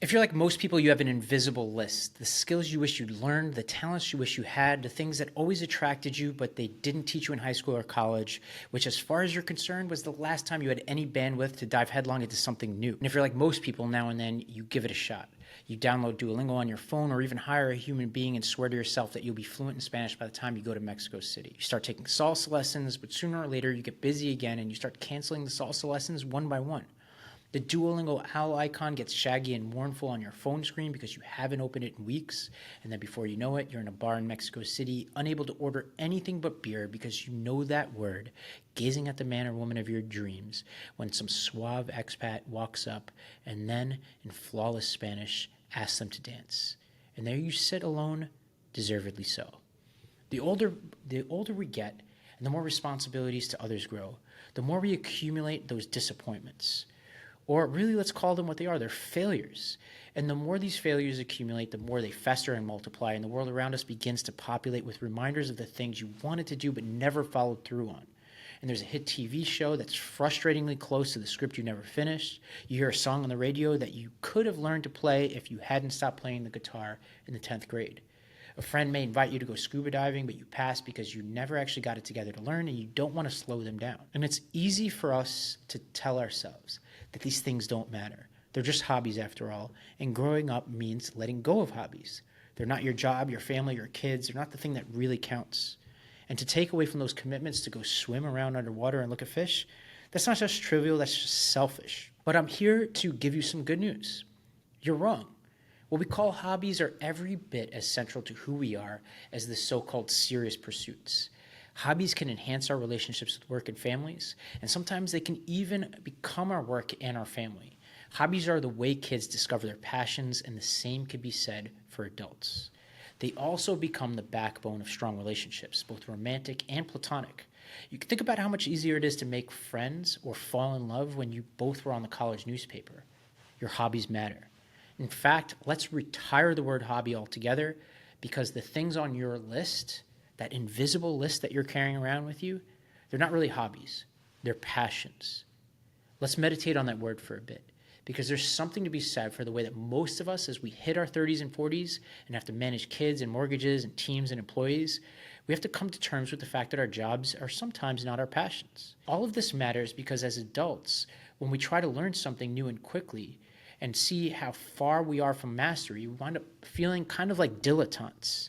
If you're like most people, you have an invisible list. The skills you wish you'd learned, the talents you wish you had, the things that always attracted you, but they didn't teach you in high school or college, which as far as you're concerned was the last time you had any bandwidth to dive headlong into something new. And if you're like most people, now and then you give it a shot. You download Duolingo on your phone or even hire a human being and swear to yourself that you'll be fluent in Spanish by the time you go to Mexico City. You start taking salsa lessons, but sooner or later you get busy again and you start canceling the salsa lessons one by one. The Duolingo owl icon gets shaggy and mournful on your phone screen because you haven't opened it in weeks, and then before you know it, you're in a bar in Mexico City, unable to order anything but beer because you know that word, gazing at the man or woman of your dreams, when some suave expat walks up and then, in flawless Spanish, asks them to dance. And there you sit alone, deservedly so. The older we get, and the more responsibilities to others grow, the more we accumulate those disappointments. Or really, let's call them what they are. They're failures. And the more these failures accumulate, the more they fester and multiply, and the world around us begins to populate with reminders of the things you wanted to do but never followed through on. And there's a hit TV show that's frustratingly close to the script you never finished. You hear a song on the radio that you could have learned to play if you hadn't stopped playing the guitar in the 10th grade. A friend may invite you to go scuba diving, but you pass because you never actually got it together to learn and you don't want to slow them down. And it's easy for us to tell ourselves that these things don't matter. They're just hobbies after all, and growing up means letting go of hobbies. They're not your job, your family, your kids. They're not the thing that really counts. And to take away from those commitments to go swim around underwater and look at fish, that's not just trivial, that's just selfish. But I'm here to give you some good news. You're wrong. What we call hobbies are every bit as central to who we are as the so-called serious pursuits. Hobbies can enhance our relationships with work and families, and sometimes they can even become our work and our family. Hobbies are the way kids discover their passions, and the same can be said for adults. They also become the backbone of strong relationships, both romantic and platonic. You can think about how much easier it is to make friends or fall in love when you both were on the college newspaper. Your hobbies matter. In fact, let's retire the word hobby altogether, because the things on your list, that invisible list that you're carrying around with you, they're not really hobbies. They're passions. Let's meditate on that word for a bit, because there's something to be said for the way that most of us, as we hit our 30s and 40s and have to manage kids and mortgages and teams and employees, we have to come to terms with the fact that our jobs are sometimes not our passions. All of this matters because as adults, when we try to learn something new and quickly and see how far we are from mastery, we wind up feeling kind of like dilettantes.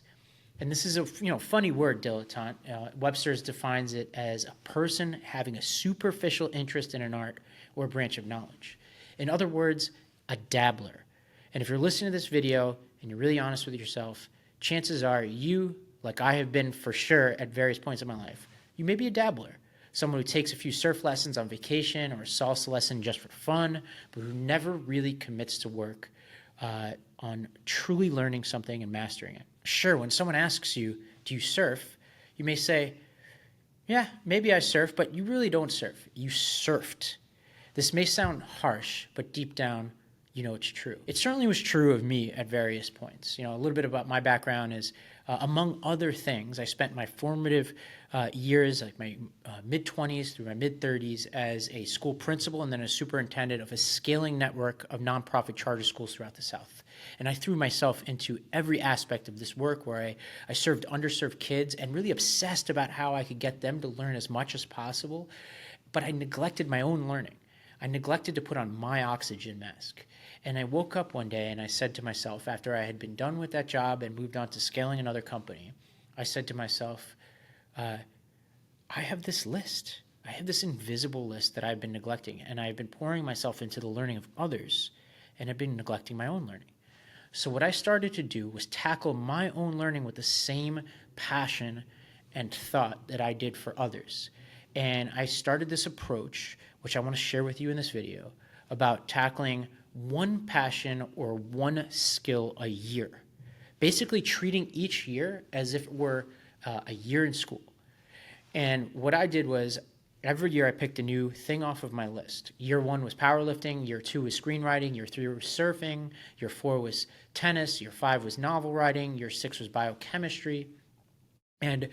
And this is a funny word, dilettante. Webster's defines it as a person having a superficial interest in an art or a branch of knowledge. In other words, a dabbler. And if you're listening to this video and you're really honest with yourself, chances are you, like I have been for sure at various points in my life, you may be a dabbler. Someone who takes a few surf lessons on vacation or a salsa lesson just for fun, but who never really commits to work on truly learning something and mastering it. Sure, when someone asks you, do you surf? You may say, yeah, maybe I surf, but you really don't surf. You surfed. This may sound harsh, but deep down, you know it's true. It certainly was true of me at various points. A little bit about my background is, among other things, I spent my formative years, like my mid-20s through my mid-30s, as a school principal and then a superintendent of a scaling network of nonprofit charter schools throughout the South. And I threw myself into every aspect of this work where I served underserved kids and really obsessed about how I could get them to learn as much as possible, but I neglected my own learning. I neglected to put on my oxygen mask. And I woke up one day and I said to myself, after I had been done with that job and moved on to scaling another company, I said to myself, I have this list. I have this invisible list that I've been neglecting, and I've been pouring myself into the learning of others, and I've been neglecting my own learning. So what I started to do was tackle my own learning with the same passion and thought that I did for others. And I started this approach, which I want to share with you in this video, about tackling one passion or one skill a year. Basically treating each year as if it were a year in school. And what I did was, every year I picked a new thing off of my list. Year 1 was powerlifting, year 2 was screenwriting, year 3 was surfing, year 4 was tennis, year 5 was novel writing, year 6 was biochemistry. And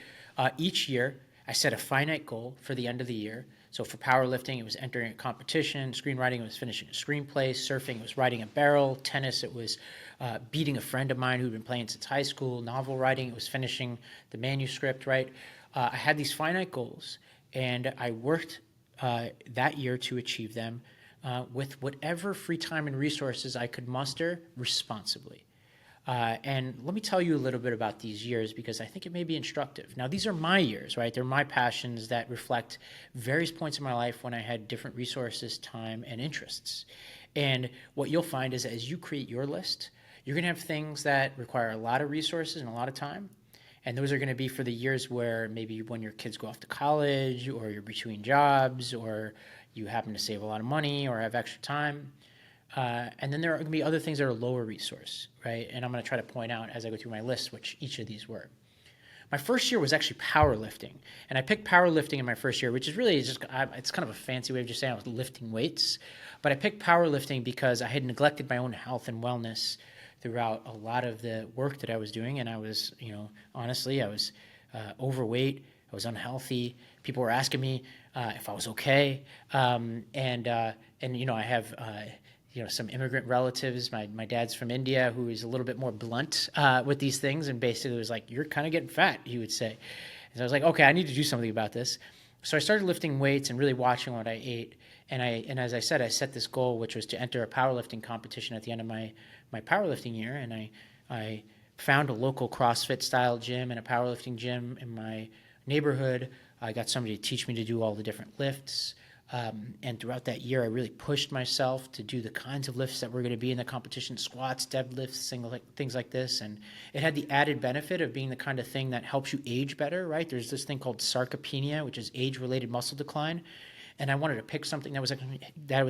each year I set a finite goal for the end of the year. So for powerlifting, it was entering a competition. Screenwriting, it was finishing a screenplay. Surfing, it was riding a barrel. Tennis, it was beating a friend of mine who'd been playing since high school. Novel writing, it was finishing the manuscript, right? I had these finite goals, and I worked that year to achieve them with whatever free time and resources I could muster responsibly. And let me tell you a little bit about these years because I think it may be instructive. Now, these are my years, right? They're my passions that reflect various points in my life when I had different resources, time, and interests. And what you'll find is as you create your list, you're going to have things that require a lot of resources and a lot of time. And those are going to be for the years where maybe when your kids go off to college or you're between jobs or you happen to save a lot of money or have extra time. And then there are going to be other things that are lower resource, right? And I'm going to try to point out as I go through my list which each of these were. My first year was actually powerlifting. And I picked powerlifting in my first year, which is really just, it's kind of a fancy way of just saying I was lifting weights. But I picked powerlifting because I had neglected my own health and wellness throughout a lot of the work that I was doing. And I was, honestly, I was overweight. I was unhealthy. People were asking me if I was okay. And I have some immigrant relatives. My dad's from India, who is a little bit more blunt with these things, and basically was like, "You're kind of getting fat," he would say. And so I was like, "Okay, I need to do something about this." So I started lifting weights and really watching what I ate. And as I said, I set this goal, which was to enter a powerlifting competition at the end of my powerlifting year. And I found a local CrossFit style gym and a powerlifting gym in my neighborhood. I got somebody to teach me to do all the different lifts. And throughout that year, I really pushed myself to do the kinds of lifts that were going to be in the competition, squats, deadlifts, things like this. And it had the added benefit of being the kind of thing that helps you age better, right? There's this thing called sarcopenia, which is age-related muscle decline. And I wanted to pick something that was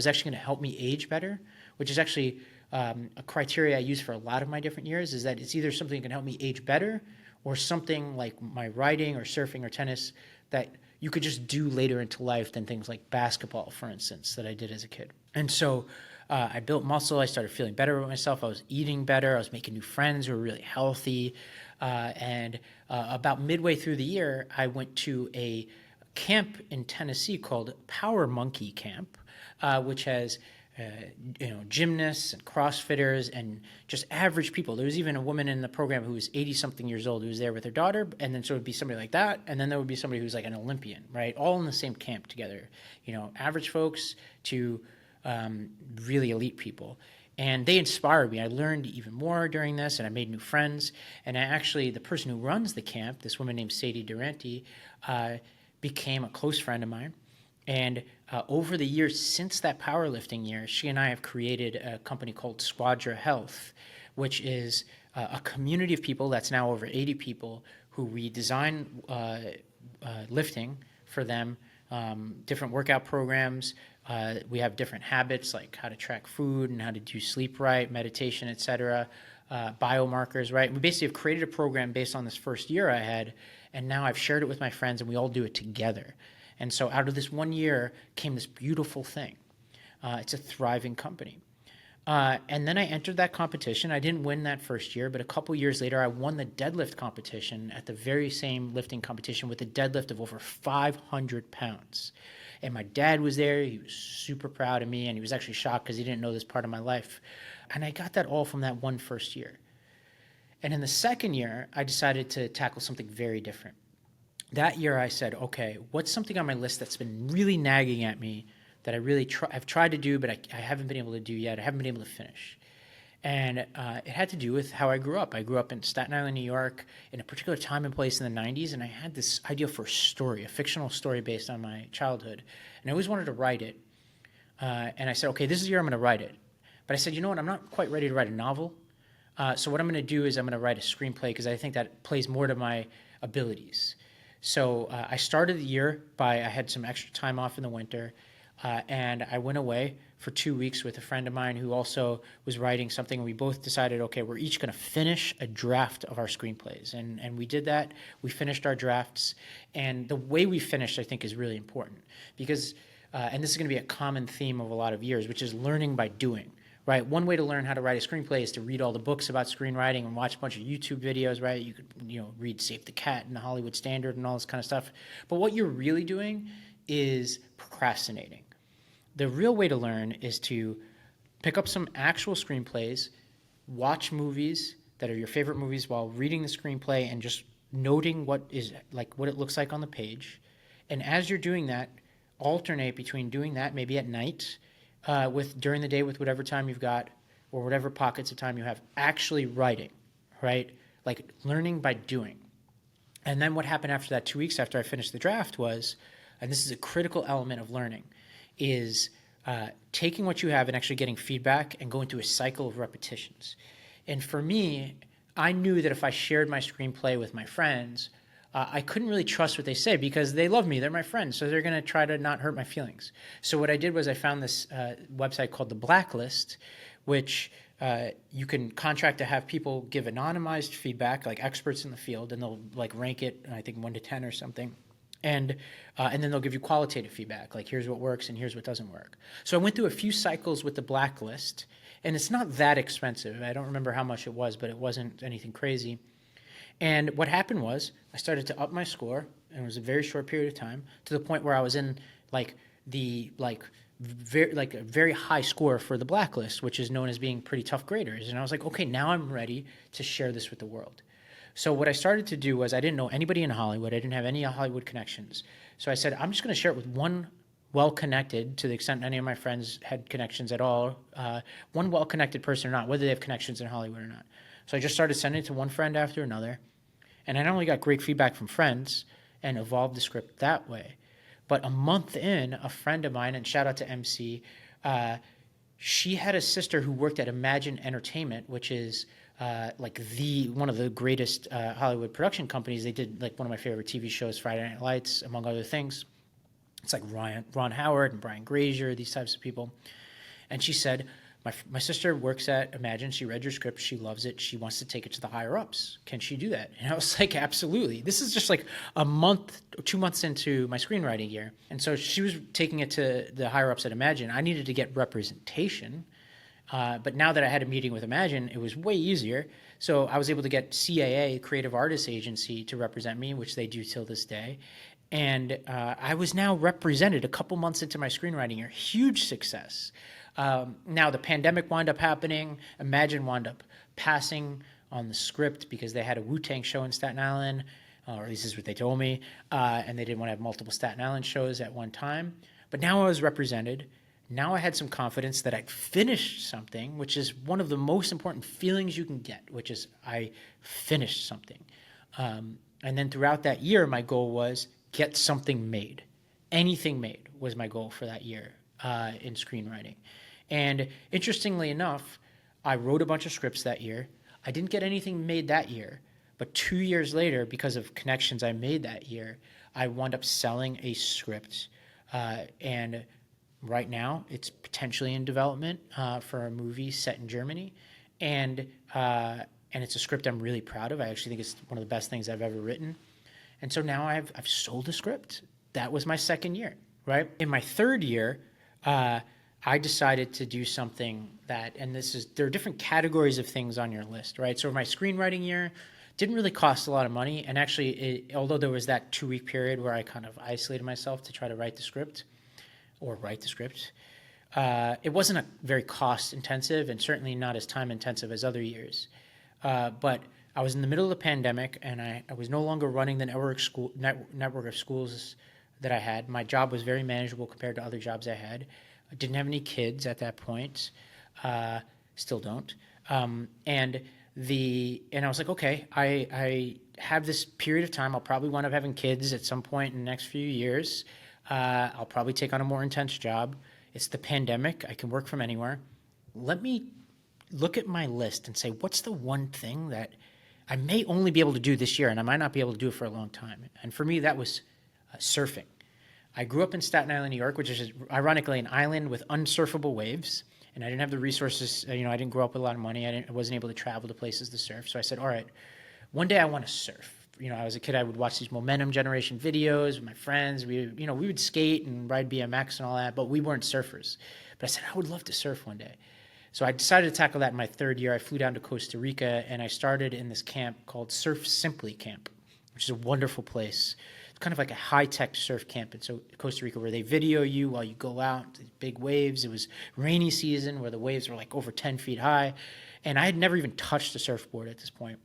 actually going to help me age better, which is actually a criteria I use for a lot of my different years, is that it's either something that can help me age better or something like my riding or surfing or tennis that you could just do later into life than things like basketball, for instance, that I did as a kid. And so I built muscle. I started feeling better about myself. I was eating better. I was making new friends who were really healthy. And about midway through the year, I went to a camp in Tennessee called Power Monkey Camp, which has gymnasts and CrossFitters and just average people. There was even a woman in the program who was 80-something years old who was there with her daughter, and then so it would be somebody like that, and then there would be somebody who's like an Olympian, right? All in the same camp together, average folks to really elite people. And they inspired me. I learned even more during this, and I made new friends. And the person who runs the camp, this woman named Sadie Durante, became a close friend of mine. And over the years since that powerlifting year, she and I have created a company called Squadra Health, which is a community of people that's now over 80 people who we design lifting for them, different workout programs. We have different habits like how to track food and how to do sleep right, meditation, etc., biomarkers, right? We basically have created a program based on this first year I had, and now I've shared it with my friends, and we all do it together. And so out of this 1 year came this beautiful thing. It's a thriving company. And then I entered that competition. I didn't win that first year, but a couple years later, I won the deadlift competition at the very same lifting competition with a deadlift of over 500 pounds. And my dad was there. He was super proud of me, and he was actually shocked because he didn't know this part of my life. And I got that all from that one first year. And in the second year, I decided to tackle something very different. That year I said, okay, what's something on my list that's been really nagging at me that I really I've tried to do, but I haven't been able to do yet. I haven't been able to finish. And it had to do with how I grew up. I grew up in Staten Island, New York, in a particular time and place in the 90s, and I had this idea for a story, a fictional story based on my childhood. And I always wanted to write it. And I said, okay, this is the year I'm going to write it. But I said, you know what, I'm not quite ready to write a novel. So what I'm going to do is I'm going to write a screenplay because I think that plays more to my abilities. So I started the year I had some extra time off in the winter, and I went away for 2 weeks with a friend of mine who also was writing something, and we both decided, okay, we're each going to finish a draft of our screenplays. And we did that. We finished our drafts, and the way we finished, I think, is really important because, and this is going to be a common theme of a lot of years, which is learning by doing. Right. One way to learn how to write a screenplay is to read all the books about screenwriting and watch a bunch of YouTube videos. Right. You could, read Save the Cat and the Hollywood Standard and all this kind of stuff. But what you're really doing is procrastinating. The real way to learn is to pick up some actual screenplays, watch movies that are your favorite movies while reading the screenplay and just noting what it looks like on the page. And as you're doing that, alternate between doing that maybe at night, during the day with whatever time you've got or whatever pockets of time you have, actually writing, right? Like learning by doing. And then what happened after that 2 weeks after I finished the draft was, and this is a critical element of learning, is taking what you have and actually getting feedback and going through a cycle of repetitions. And for me, I knew that if I shared my screenplay with my friends, I couldn't really trust what they say because they love me. They're my friends, so they're going to try to not hurt my feelings. So what I did was I found this website called The Blacklist, which you can contract to have people give anonymized feedback, like experts in the field, and they'll like rank it, I think 1 to 10 or something. And then they'll give you qualitative feedback, like here's what works and here's what doesn't work. So I went through a few cycles with The Blacklist, and it's not that expensive. I don't remember how much it was, but it wasn't anything crazy. And what happened was I started to up my score, and it was a very short period of time, to the point where I was in a very high score for the Blacklist, which is known as being pretty tough graders. And I was like, okay, now I'm ready to share this with the world. So what I started to do was I didn't know anybody in Hollywood. I didn't have any Hollywood connections. So I said, I'm just going to share it with one well-connected, to the extent any of my friends had connections at all, one well-connected person or not, whether they have connections in Hollywood or not. So I just started sending it to one friend after another. And I not only got great feedback from friends and evolved the script that way, but a month in, a friend of mine, and shout out to MC, she had a sister who worked at Imagine Entertainment, which is one of the greatest Hollywood production companies. They did like one of my favorite TV shows, Friday Night Lights, among other things. It's like Ron Howard and Brian Grazer, these types of people. And she said, my sister works at Imagine. She read your script. She loves it. She wants to take it to the higher ups. Can she do that? And I was like, absolutely. This is just like a month, 2 months into my screenwriting year. And so she was taking it to the higher ups at Imagine. I needed to get representation. But now that I had a meeting with Imagine, it was way easier. So I was able to get CAA, Creative Artists Agency, to represent me, which they do till this day. And I was now represented a couple months into my screenwriting year. Huge success. Now the pandemic wound up happening. Imagine wound up passing on the script because they had a Wu-Tang show in Staten Island, or at least this is what they told me, and they didn't want to have multiple Staten Island shows at one time. But now I was represented. Now I had some confidence that I'd finished something, which is one of the most important feelings you can get, which is I finished something. And then throughout that year, my goal was get something made. Anything made was my goal for that year in screenwriting. And interestingly enough, I wrote a bunch of scripts that year. I didn't get anything made that year, but 2 years later, because of connections I made that year, I wound up selling a script. And right now, it's potentially in development for a movie set in Germany. And it's a script I'm really proud of. I actually think it's one of the best things I've ever written. And so now I've sold a script. That was my second year, right? In my third year, I decided to do something that, and there are different categories of things on your list, right? So my screenwriting year didn't really cost a lot of money. And actually, although there was that 2 week period where I kind of isolated myself to try to write the script, it wasn't a very cost intensive and certainly not as time intensive as other years. But I was in the middle of the pandemic and I was no longer running the network of schools that I had. My job was very manageable compared to other jobs I had. I didn't have any kids at that point. Still don't. And I was like, okay, I have this period of time. I'll probably wind up having kids at some point in the next few years. I'll probably take on a more intense job. It's the pandemic. I can work from anywhere. Let me look at my list and say, what's the one thing that I may only be able to do this year, and I might not be able to do it for a long time? And for me, that was surfing. I grew up in Staten Island, New York, which is ironically an island with unsurfable waves. And I didn't have the resources. I didn't grow up with a lot of money. I wasn't able to travel to places to surf. So I said, all right, one day I want to surf. I was a kid, I would watch these Momentum Generation videos with my friends. We would skate and ride BMX and all that, but we weren't surfers. But I said, I would love to surf one day. So I decided to tackle that in my third year. I flew down to Costa Rica, and I started in this camp called Surf Simply Camp, which is a wonderful place. It's kind of like a high-tech surf camp in Costa Rica where they video you while you go out, these big waves. It was rainy season where the waves were like over 10 feet high. And I had never even touched a surfboard at this point.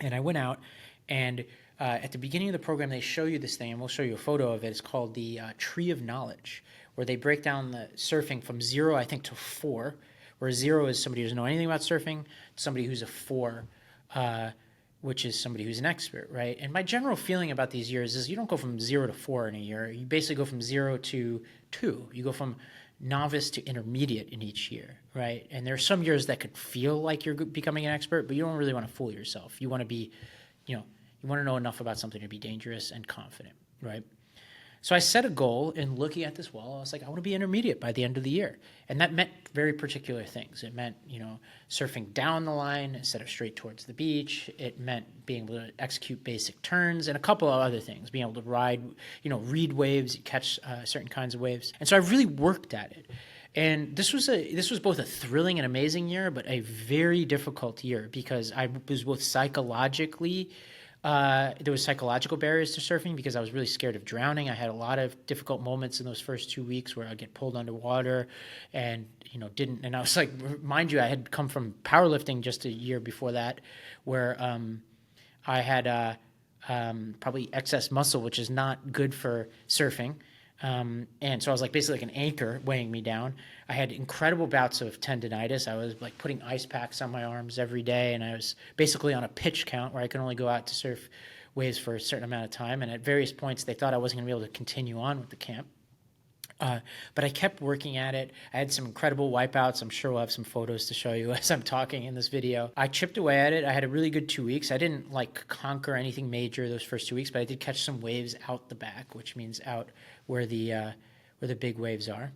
And I went out, and at the beginning of the program, they show you this thing, and we'll show you a photo of it. It's called the Tree of Knowledge, where they break down the surfing from 0, I think, to 4, where 0 is somebody who doesn't know anything about surfing, somebody who's a 4, which is somebody who's an expert, right? And my general feeling about these years is you don't go from 0 to 4 in a year. You basically go from 0 to 2. You go from novice to intermediate in each year, right? And there are some years that could feel like you're becoming an expert, but you don't really want to fool yourself. You want to be, you want to know enough about something to be dangerous and confident, right? So I set a goal in looking at this wall. I was like, I want to be intermediate by the end of the year. And that meant very particular things. It meant, surfing down the line instead of straight towards the beach. It meant being able to execute basic turns and a couple of other things, being able to ride, read waves, catch certain kinds of waves. And so I really worked at it. And this was both a thrilling and amazing year, but a very difficult year because I was both psychologically there was psychological barriers to surfing because I was really scared of drowning. I had a lot of difficult moments in those first 2 weeks where I'd get pulled underwater and, and I was like, mind you, I had come from powerlifting just a year before that where I had probably excess muscle, which is not good for surfing. And so I was like basically like an anchor weighing me down. I had incredible bouts of tendinitis. I was like putting ice packs on my arms every day, and I was basically on a pitch count where I could only go out to surf waves for a certain amount of time. And at various points, they thought I wasn't going to be able to continue on with the camp. But I kept working at it. I had some incredible wipeouts. I'm sure we'll have some photos to show you as I'm talking in this video. I chipped away at it. I had a really good 2 weeks. I didn't like conquer anything major those first 2 weeks, but I did catch some waves out the back, which means out where the big waves are.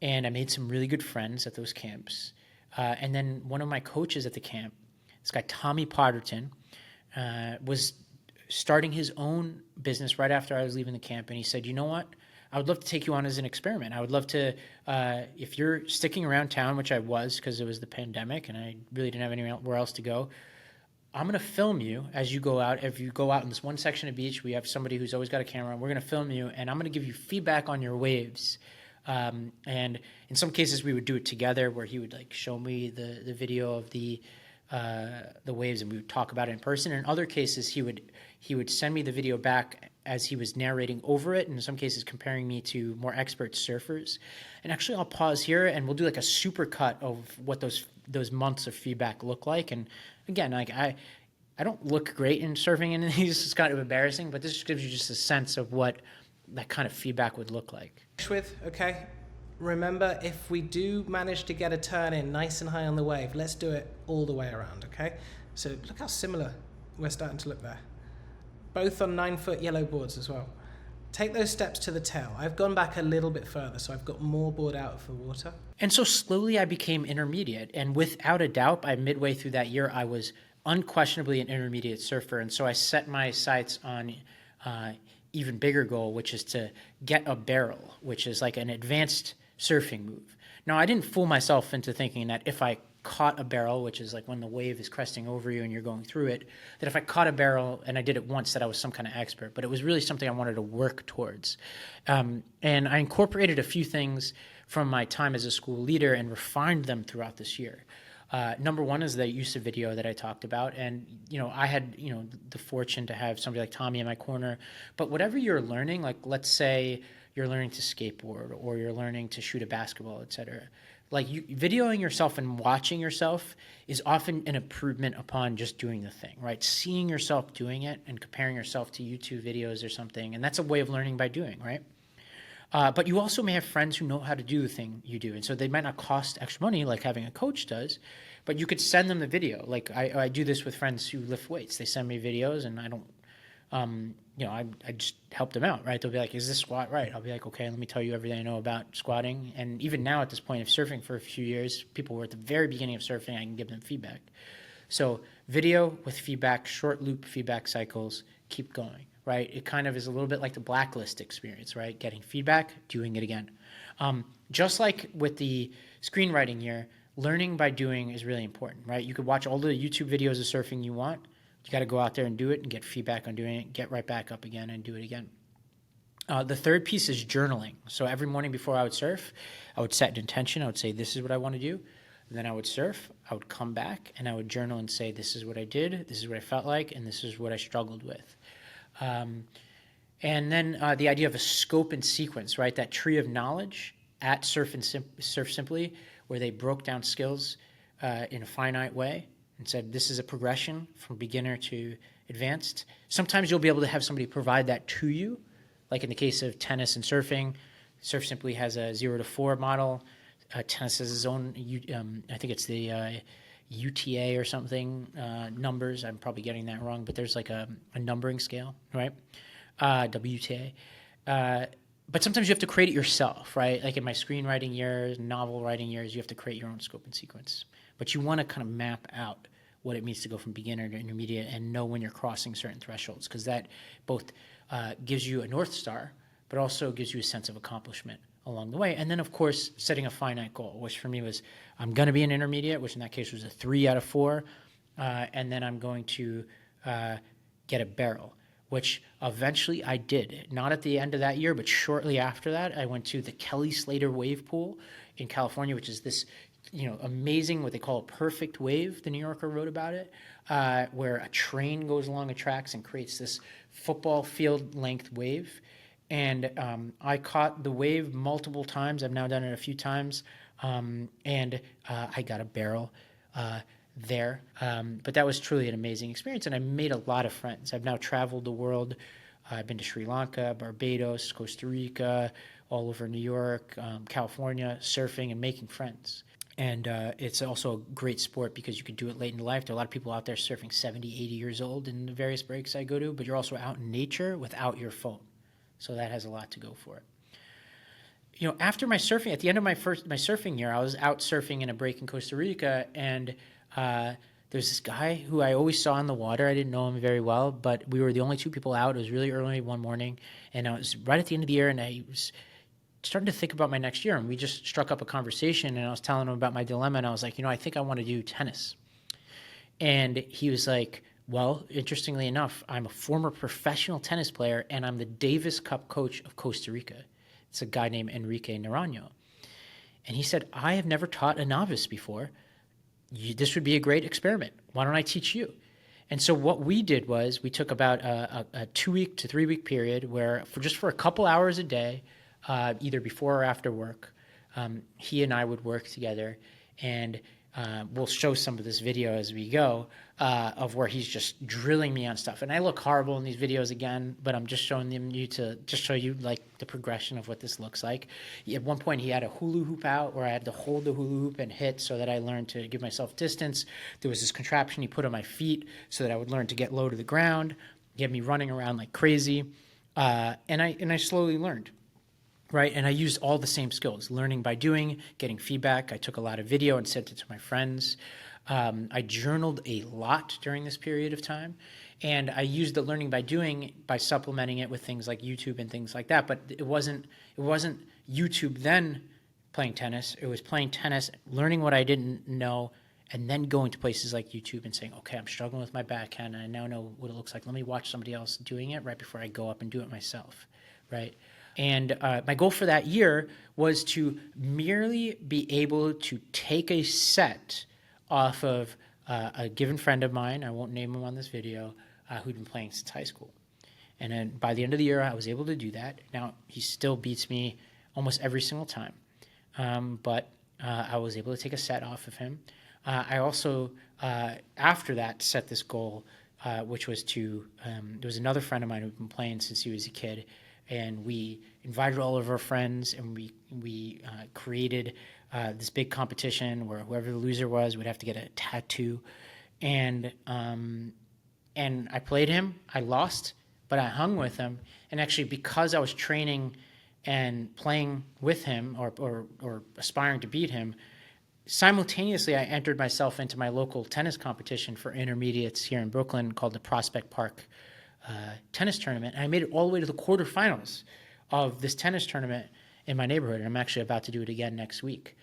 And I made some really good friends at those camps. And then one of my coaches at the camp, this guy Tommy Potterton, was starting his own business right after I was leaving the camp. And he said, you know what? I would love to take you on as an experiment. I would love to, if you're sticking around town, which I was because it was the pandemic and I really didn't have anywhere else to go, I'm going to film you as you go out. If you go out in this one section of beach, we have somebody who's always got a camera. We're going to film you, and I'm going to give you feedback on your waves. And in some cases, we would do it together where he would like show me the video of the waves and we would talk about it in person. In other cases, he would send me the video back as he was narrating over it, and in some cases comparing me to more expert surfers. And actually, I'll pause here and we'll do like a super cut of what those months of feedback look like. And again, like I don't look great in surfing in these. It's kind of embarrassing, but this just gives you just a sense of what that kind of feedback would look like. Okay. Remember, if we do manage to get a turn in nice and high on the wave, let's do it all the way around, okay? So look how similar we're starting to look there. Both on 9-foot yellow boards as well. Take those steps to the tail. I've gone back a little bit further, so I've got more board out of the water. And so slowly I became intermediate. And without a doubt, by midway through that year, I was unquestionably an intermediate surfer. And so I set my sights on even bigger goal, which is to get a barrel, which is like an advanced surfing move. Now, I didn't fool myself into thinking that if I caught a barrel, which is like when the wave is cresting over you and you're going through it, that if I caught a barrel and I did it once, that I was some kind of expert. But it was really something I wanted to work towards. And I incorporated a few things from my time as a school leader and refined them throughout this year. Number one is the use of video that I talked about. And, I had, the fortune to have somebody like Tommy in my corner. But whatever you're learning, like let's say you're learning to skateboard or you're learning to shoot a basketball, et cetera, like videoing yourself and watching yourself is often an improvement upon just doing the thing, right? Seeing yourself doing it and comparing yourself to YouTube videos or something. And that's a way of learning by doing, right? But you also may have friends who know how to do the thing you do. And so they might not cost extra money like having a coach does, but you could send them the video. Like I do this with friends who lift weights. They send me videos and I don't, I just help them out, right? They'll be like, is this squat right? I'll be like, okay, let me tell you everything I know about squatting. And even now at this point of surfing for a few years, people were at the very beginning of surfing, I can give them feedback. So video with feedback, short loop feedback cycles, keep going, right? It kind of is a little bit like the blacklist experience, right? Getting feedback, doing it again. Just like with the screenwriting year, learning by doing is really important, right? You could watch all the YouTube videos of surfing you want, You got to go out there and do it and get feedback on doing it, get right back up again and do it again. The third piece is journaling. So every morning before I would surf, I would set an intention. I would say, this is what I want to do. And then I would surf. I would come back and I would journal and say, this is what I did, this is what I felt like, and this is what I struggled with. And then the idea of a scope and sequence, right? That tree of knowledge at Surf Simply, where they broke down skills in a finite way and said, this is a progression from beginner to advanced. Sometimes you'll be able to have somebody provide that to you. Like in the case of tennis and surfing, Surf Simply has a 0 to 4 model. Tennis has its own, I think it's the UTA or something, numbers. I'm probably getting that wrong, but there's like a numbering scale, right? WTA. But sometimes you have to create it yourself, right? Like in my screenwriting years, novel writing years, you have to create your own scope and sequence. But you want to kind of map out what it means to go from beginner to intermediate and know when you're crossing certain thresholds, because that both gives you a North Star, but also gives you a sense of accomplishment along the way. And then, of course, setting a finite goal, which for me was, I'm going to be an intermediate, which in that case was a 3 out of 4, and then I'm going to get a barrel, which eventually I did. Not at the end of that year, but shortly after that, I went to the Kelly Slater Wave Pool in California, which is this amazing, what they call a perfect wave. The New Yorker wrote about it, where a train goes along the tracks and creates this football field length wave. And I caught the wave multiple times. I've now done it a few times. And I got a barrel there. But that was truly an amazing experience. And I made a lot of friends. I've now traveled the world. I've been to Sri Lanka, Barbados, Costa Rica, all over New York, California, surfing and making friends. And it's also a great sport because you could do it late in life. There are a lot of people out there surfing 70, 80 years old in the various breaks I go to, but you're also out in nature without your phone. So that has a lot to go for it. After my surfing, at the end of my surfing year, I was out surfing in a break in Costa Rica, and there's this guy who I always saw in the water. I didn't know him very well, but we were the only two people out. It was really early one morning, and I was right at the end of the year, and I was starting to think about my next year, and we just struck up a conversation, and I was telling him about my dilemma, and I was like, I think I want to do tennis. And he was like, well, interestingly enough, I'm a former professional tennis player, and I'm the Davis Cup coach of Costa Rica. It's a guy named Enrique Naranjo. And he said, I have never taught a novice before. This would be a great experiment. Why don't I teach you? And so what we did was we took about a 2-week to 3-week period where for a couple hours a day, either before or after work, he and I would work together, and we'll show some of this video as we go of where he's just drilling me on stuff. And I look horrible in these videos again, but I'm just showing them to show you like the progression of what this looks like. At one point, he had a hula hoop out where I had to hold the hula hoop and hit so that I learned to give myself distance. There was this contraption he put on my feet so that I would learn to get low to the ground. He had me running around like crazy, and I slowly learned. Right, and I used all the same skills, learning by doing, getting feedback. I took a lot of video and sent it to my friends. I journaled a lot during this period of time, and I used the learning by doing by supplementing it with things like YouTube and things like that. But it wasn't YouTube then playing tennis. It was playing tennis, learning what I didn't know, and then going to places like YouTube and saying, okay, I'm struggling with my backhand, and I now know what it looks like. Let me watch somebody else doing it right before I go up and do it myself, right? And my goal for that year was to merely be able to take a set off of a given friend of mine, I won't name him on this video, who'd been playing since high school. And then by the end of the year, I was able to do that. Now, he still beats me almost every single time, but I was able to take a set off of him. I also, after that, set this goal, which was there was another friend of mine who'd been playing since he was a kid, and we invited all of our friends, and we created this big competition where whoever the loser was would have to get a tattoo. And I played him. I lost, but I hung with him. And actually, because I was training and playing with him or aspiring to beat him, simultaneously I entered myself into my local tennis competition for intermediates here in Brooklyn called the Prospect Park tennis tournament, and I made it all the way to the quarterfinals of this tennis tournament in my neighborhood, and I'm actually about to do it again next week.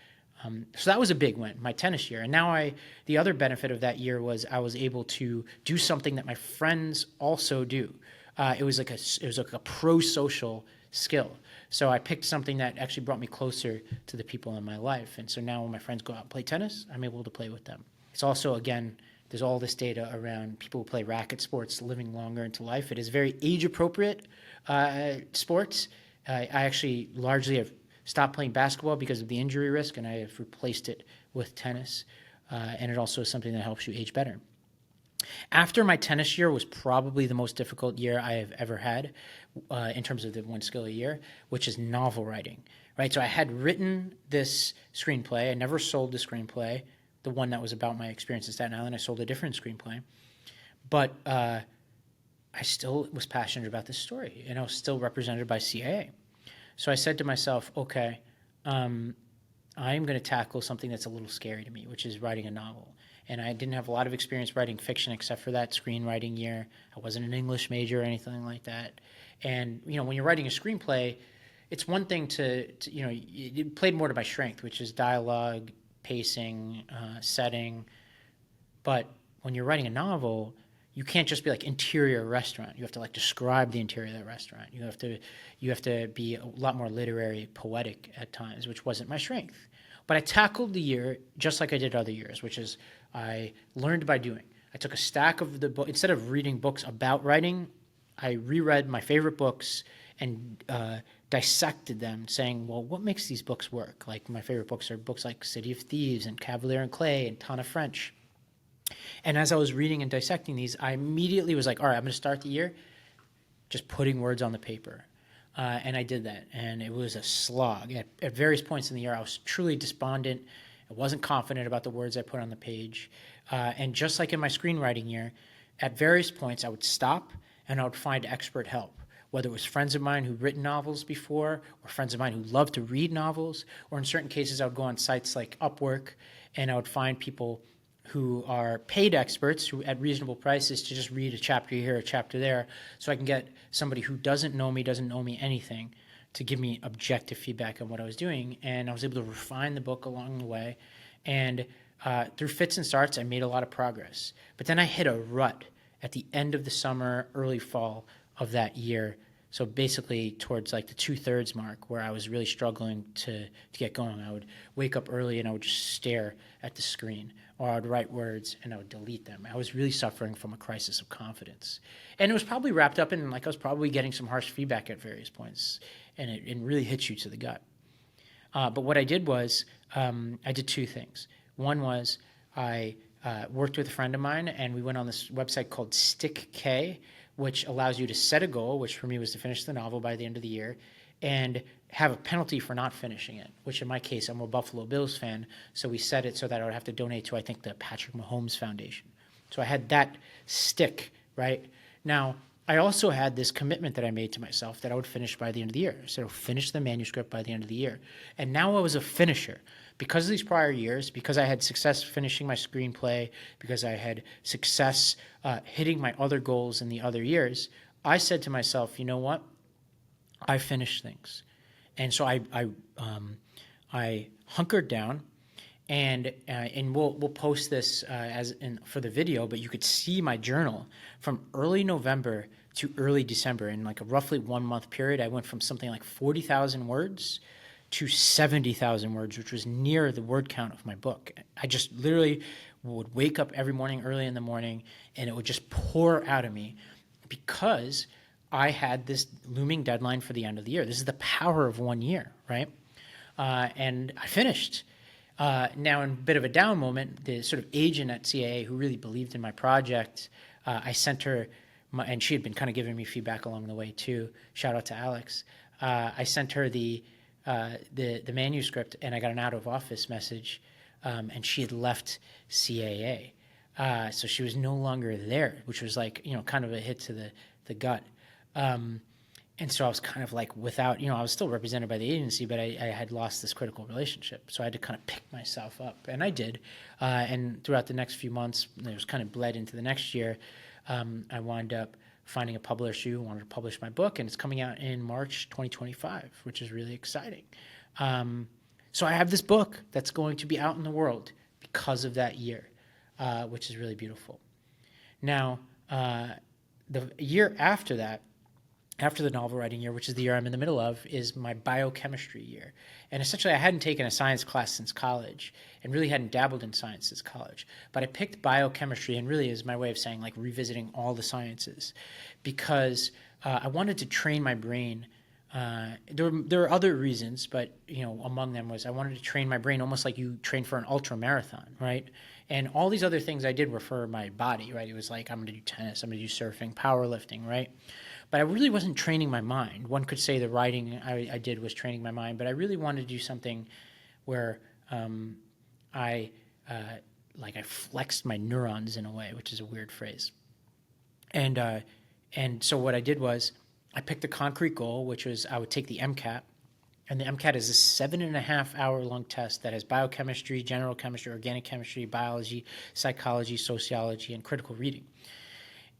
So that was a big win, my tennis year. And now the other benefit of that year was I was able to do something that my friends also do. It was like a pro-social skill. So I picked something that actually brought me closer to the people in my life. And so now when my friends go out and play tennis, I'm able to play with them. It's also, again, there's all this data around people who play racket sports living longer into life. It is very age-appropriate sports. I actually largely have stopped playing basketball because of the injury risk, and I have replaced it with tennis. And it also is something that helps you age better. After my tennis year was probably the most difficult year I have ever had in terms of the one skill a year, which is novel writing, right? So I had written this screenplay. I never sold the screenplay, the one that was about my experience in Staten Island. I sold a different screenplay. But I still was passionate about this story, and I was still represented by CAA. So I said to myself, okay, I'm going to tackle something that's a little scary to me, which is writing a novel. And I didn't have a lot of experience writing fiction except for that screenwriting year. I wasn't an English major or anything like that. And, when you're writing a screenplay, it's one thing to it played more to my strength, which is dialogue, pacing, setting. But when you're writing a novel, you can't just be like interior restaurant. You have to like describe the interior of that restaurant. You have to be a lot more literary, poetic at times, which wasn't my strength. But I tackled the year just like I did other years, which is I learned by doing. I took a stack of the book. Instead of reading books about writing, I reread my favorite books and dissected them, saying, well, what makes these books work? Like my favorite books are books like City of Thieves and Cavalier and Clay and Ton of French. And as I was reading and dissecting these, I immediately was like, all right, I'm going to start the year just putting words on the paper. And I did that, and it was a slog. At various points in the year, I was truly despondent. I wasn't confident about the words I put on the page. And just like in my screenwriting year, at various points, I would stop and I would find expert help, whether it was friends of mine who'd written novels before or friends of mine who loved to read novels, or in certain cases, I would go on sites like Upwork, and I would find people who are paid experts who at reasonable prices to just read a chapter here, a chapter there, so I can get somebody who doesn't know me anything to give me objective feedback on what I was doing. And I was able to refine the book along the way. And through fits and starts, I made a lot of progress. But then I hit a rut at the end of the summer, early fall of that year. So basically towards like the 2/3 mark, where I was really struggling to get going. I would wake up early and I would just stare at the screen, or I would write words and I would delete them. I was really suffering from a crisis of confidence. And it was probably wrapped up in, like, I was probably getting some harsh feedback at various points, and it really hits you to the gut. But what I did was I did two things. One was I worked with a friend of mine, and we went on this website called StickK, which allows you to set a goal, which for me was to finish the novel by the end of the year, and have a penalty for not finishing it, which in my case, I'm a Buffalo Bills fan, so we set it so that I would have to donate to, I think, the Patrick Mahomes Foundation. So I had that stick, right? Now, I also had this commitment that I made to myself that I would finish by the end of the year. So I would finish the manuscript by the end of the year. And now I was a finisher. Because of these prior years, because I had success finishing my screenplay, because I had success hitting my other goals in the other years, I said to myself, you know what? I finished things. And so I hunkered down, and we'll post this for the video, but you could see my journal from early November to early December. In like a roughly 1 month period, I went from something like 40,000 words to 70,000 words, which was near the word count of my book. I just literally would wake up every morning early in the morning, and it would just pour out of me because I had this looming deadline for the end of the year. This is the power of 1 year, right? And I finished. Now, in a bit of a down moment, the sort of agent at CAA who really believed in my project, I sent her, and she had been kind of giving me feedback along the way too. Shout out to Alex. I sent her the manuscript, and I got an out of office message, and she had left CAA. So she was no longer there, which was like, kind of a hit to the gut. And so I was kind of like without, I was still represented by the agency, but I had lost this critical relationship. So I had to kind of pick myself up, and I did. And throughout the next few months, it was kind of bled into the next year. I wound up finding a publisher who wanted to publish my book, and it's coming out in March 2025, which is really exciting. So I have this book that's going to be out in the world because of that year, which is really beautiful. Now, the year after that, after the novel writing year, which is the year I'm in the middle of, is my biochemistry year. And essentially, I hadn't taken a science class since college and really hadn't dabbled in science since college. But I picked biochemistry, and really is my way of saying like revisiting all the sciences, because I wanted to train my brain. There are other reasons, but among them was I wanted to train my brain almost like you train for an ultra marathon, right? And all these other things I did were for my body, right? It was like I'm going to do tennis, I'm going to do surfing, powerlifting, right? But I really wasn't training my mind. One could say the writing I did was training my mind, but I really wanted to do something where I flexed my neurons in a way, which is a weird phrase. And so what I did was I picked a concrete goal, which was I would take the MCAT. And the MCAT is a 7.5-hour-long test that has biochemistry, general chemistry, organic chemistry, biology, psychology, sociology, and critical reading.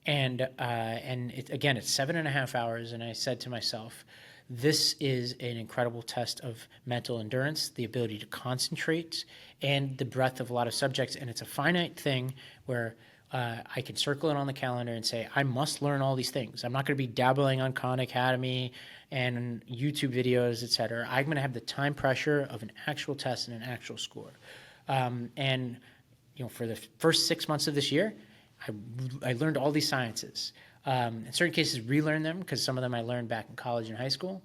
And it's 7.5 hours. And I said to myself, this is an incredible test of mental endurance, the ability to concentrate, and the breadth of a lot of subjects. And it's a finite thing where I can circle it on the calendar and say, I must learn all these things. I'm not going to be dabbling on Khan Academy and YouTube videos, et cetera. I'm going to have the time pressure of an actual test and an actual score. For the first 6 months of this year, I learned all these sciences. In certain cases, relearned them because some of them I learned back in college and high school.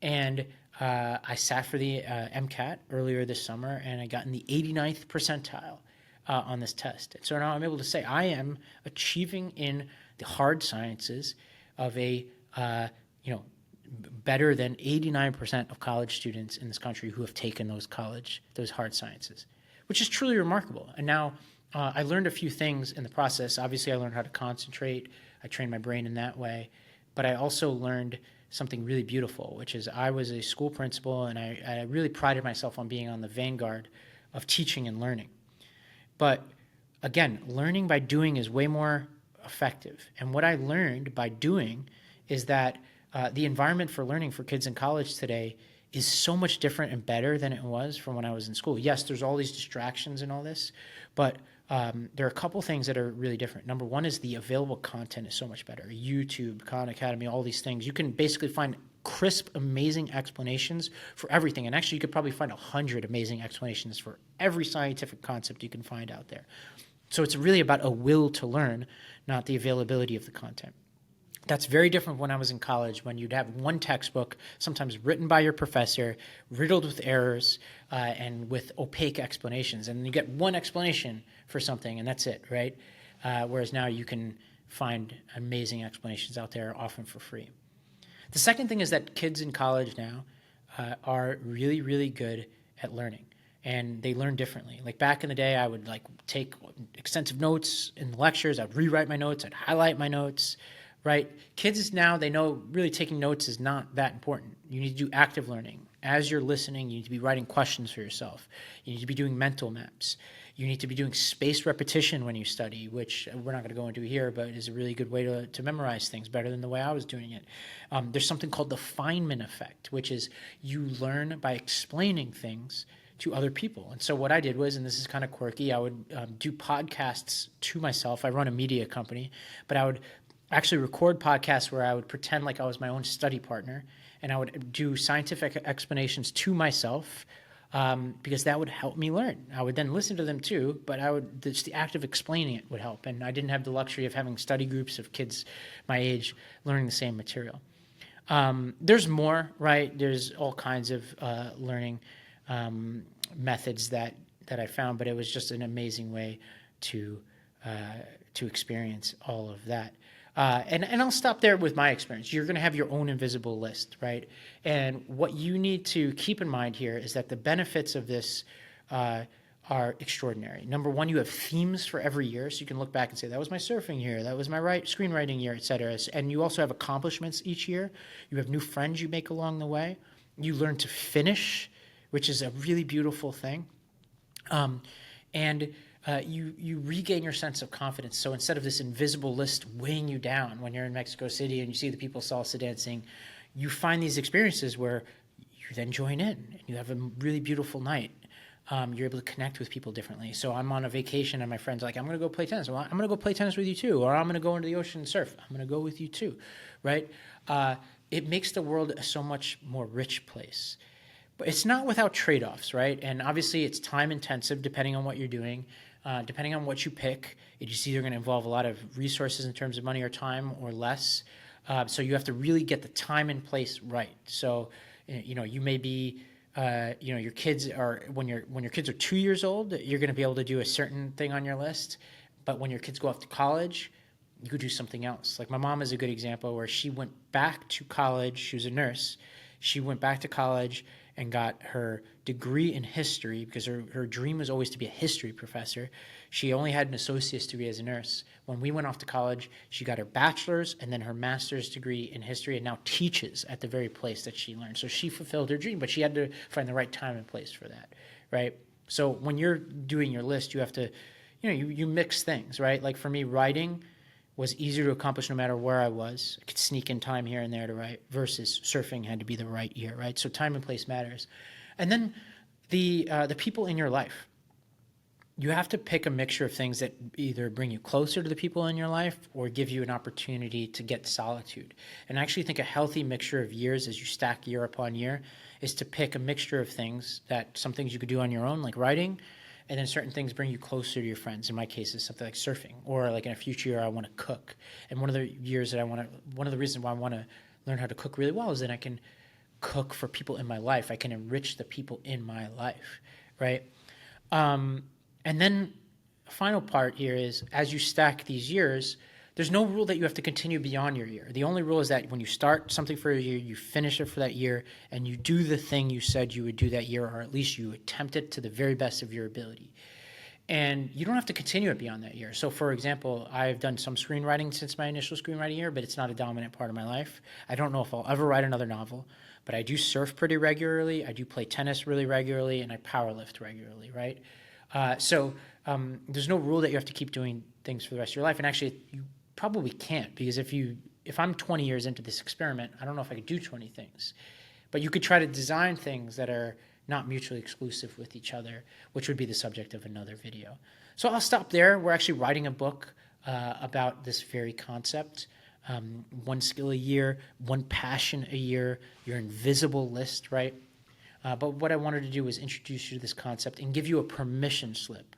And I sat for the MCAT earlier this summer, and I got in the 89th percentile on this test. And so now I'm able to say I am achieving in the hard sciences of a better than 89% of college students in this country who have taken those hard sciences, which is truly remarkable. And now I learned a few things in the process. Obviously, I learned how to concentrate. I trained my brain in that way. But I also learned something really beautiful, which is I was a school principal, and I really prided myself on being on the vanguard of teaching and learning. But again, learning by doing is way more effective. And what I learned by doing is that the environment for learning for kids in college today is so much different and better than it was from when I was in school. Yes, there's all these distractions and all this, but there are a couple things that are really different. Number one is the available content is so much better. YouTube, Khan Academy, all these things. You can basically find crisp, amazing explanations for everything. And actually, you could probably find 100 amazing explanations for every scientific concept you can find out there. So it's really about a will to learn, not the availability of the content. That's very different when I was in college, when you'd have one textbook, sometimes written by your professor, riddled with errors and with opaque explanations. And you get one explanation for something, and that's it, right? Whereas now you can find amazing explanations out there, often for free. The second thing is that kids in college now are really, really good at learning. And they learn differently. Like back in the day, I would take extensive notes in the lectures. I'd rewrite my notes. I'd highlight my notes. Right? Kids now, they know really taking notes is not that important. You need to do active learning. As you're listening, you need to be writing questions for yourself. You need to be doing mental maps. You need to be doing spaced repetition when you study, which we're not going to go into here, but is a really good way to memorize things better than the way I was doing it. There's something called the Feynman effect, which is you learn by explaining things to other people. And so what I did was, and this is kind of quirky, I would do podcasts to myself. I run a media company, but I would actually record podcasts where I would pretend like I was my own study partner, and I would do scientific explanations to myself because that would help me learn. I would then listen to them too, but just the act of explaining it would help. And I didn't have the luxury of having study groups of kids my age learning the same material. There's more, right? There's all kinds of learning methods that I found, but it was just an amazing way to experience all of that. And I'll stop there with my experience. You're going to have your own invisible list, right? And what you need to keep in mind here is that the benefits of this are extraordinary. Number one, you have themes for every year, so you can look back and say, that was my surfing year, that was my screenwriting year, et cetera. And you also have accomplishments each year. You have new friends you make along the way. You learn to finish, which is a really beautiful thing. You regain your sense of confidence. So instead of this invisible list weighing you down when you're in Mexico City and you see the people salsa dancing, you find these experiences where you then join in and you have a really beautiful night. You're able to connect with people differently. So I'm on a vacation and my friend's like, I'm going to go play tennis. Well, I'm going to go play tennis with you too. Or I'm going to go into the ocean and surf. I'm going to go with you too, right? It makes the world a so much more rich place. But it's not without trade-offs, right? And obviously it's time intensive depending on what you're doing. Depending on what you pick, it's either going to involve a lot of resources in terms of money or time or less. So you have to really get the time and place right. So, you may be, your kids are, when your kids are 2 years old, you're going to be able to do a certain thing on your list. But when your kids go off to college, you could do something else. Like my mom is a good example where she went back to college. She was a nurse. She went back to college and got her degree in history because her dream was always to be a history professor. She only had an associate's degree as a nurse. When we went off to college, she got her bachelor's and then her master's degree in history and now teaches at the very place that she learned. So she fulfilled her dream, but she had to find the right time and place for that, right? So when you're doing your list, you have to, you mix things, right? Like for me, writing was easier to accomplish no matter where I was. I could sneak in time here and there to write versus surfing had to be the right year, right? So time and place matters. And then the people in your life. You have to pick a mixture of things that either bring you closer to the people in your life or give you an opportunity to get solitude. And I actually think a healthy mixture of years as you stack year upon year is to pick a mixture of things that some things you could do on your own, like writing, and then certain things bring you closer to your friends. In my case, it's something like surfing, or like in a future year, I want to cook. And one of the reasons why I want to learn how to cook really well is that I can cook for people in my life. I can enrich the people in my life, right? And then the final part here is as you stack these years, there's no rule that you have to continue beyond your year. The only rule is that when you start something for a year, you finish it for that year, and you do the thing you said you would do that year, or at least you attempt it to the very best of your ability. And you don't have to continue it beyond that year. So, for example, I've done some screenwriting since my initial screenwriting year, but it's not a dominant part of my life. I don't know if I'll ever write another novel, but I do surf pretty regularly, I do play tennis really regularly, and I powerlift regularly, right? So there's no rule that you have to keep doing things for the rest of your life. And actually, you probably can't, because if I'm 20 years into this experiment, I don't know if I could do 20 things. But you could try to design things that are not mutually exclusive with each other, which would be the subject of another video. So I'll stop there. We're actually writing a book about this very concept. One skill a year, one passion a year, your invisible list, right? But what I wanted to do was introduce you to this concept and give you a permission slip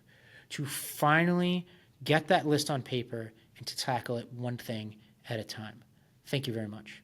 to finally get that list on paper and to tackle it one thing at a time. Thank you very much.